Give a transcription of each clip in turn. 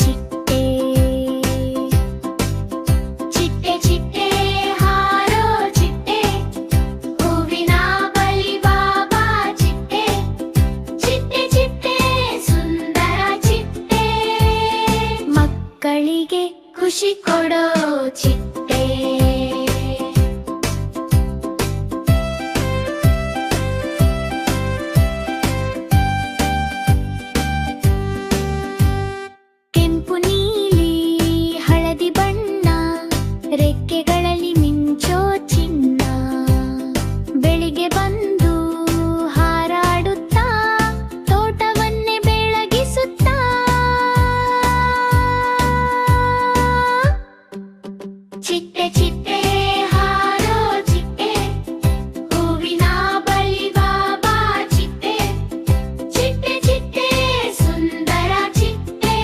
ಚಿಟ್ಟೆ. ಚಿಟ್ಟೆ ಚಿಟ್ಟೆ ಹಾರೋ ಚಿಟ್ಟೆ, ಹೂವಿನ ಬಳಿ ಬಾಬಾ ಚಿಟ್ಟೆ. ಚಿಟ್ಟೆ ಚಿಟ್ಟೆ ಸುಂದರ ಚಿಟ್ಟೆ, ಮಕ್ಕಳಿಗೆ ಖುಷಿ ಕೊಡೋ ಚಿಟ್ಟೆ. ಕೆಂಪು ನೀಲಿ ಹಳದಿ ಬಣ್ಣ, ರೆಕ್ಕೆಗಳಲ್ಲಿ ಮಿಂಚೋ ಚಿನ್ನ. ಬೆಳಿಗ್ಗೆ ಬಂದು ಹಾರಾಡುತ್ತಾ, ತೋಟವನ್ನೇ ಬೆಳಗಿಸುತ್ತಾ. ಚಿಟ್ಟೆ ಚಿಟ್ಟೆ ಹಾರೋ ಚಿಟ್ಟೆ, ಹೂವಿನ ಬಳಿ ಬಾಬಾ ಚಿಟ್ಟೆ. ಚಿಟ್ಟೆ ಚಿಟ್ಟೆ ಸುಂದರ ಚಿಟ್ಟೆ,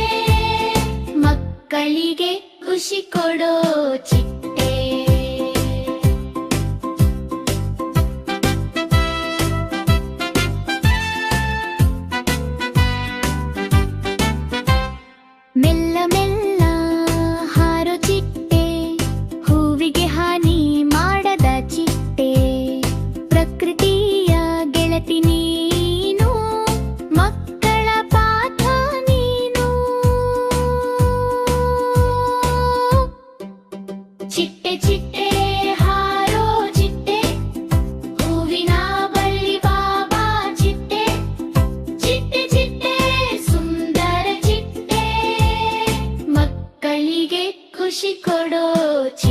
ಮಕ್ಕಳಿಗೆ ಖುಷಿ ಕೊಡೋ ಚಿಟ್ಟೆ. ಮೆಲ್ಲ ಮೆಲ್ಲ ಹಾರೋ ಚಿಟ್ಟೆ, ಹೂವಿಗೆ ಹಾನಿ ಮಾಡದ ಚಿಟ್ಟೆ. ಪ್ರಕೃತಿಯ ಗೆಳತಿ ನೀನು, ಮಕ್ಕಳ ಪಾಠ ನೀನು. ಚಿಟ್ಟೆ ಚಿಟ್ಟೆ ಹಾರೋ ಚಿಟ್ಟೆ, ಹೂವಿನ ಬಳ್ಳಿ ಬಾಬಾ ಚಿಟ್ಟೆ. ಚಿಟ್ಟೆ ಚಿಟ್ಟೆ ಸುಂದರ ಚಿಟ್ಟೆ, ಮಕ್ಕಳಿಗೆ ಖುಷಿ ಕೊಡೋ ಚಿಟ್ಟೆ.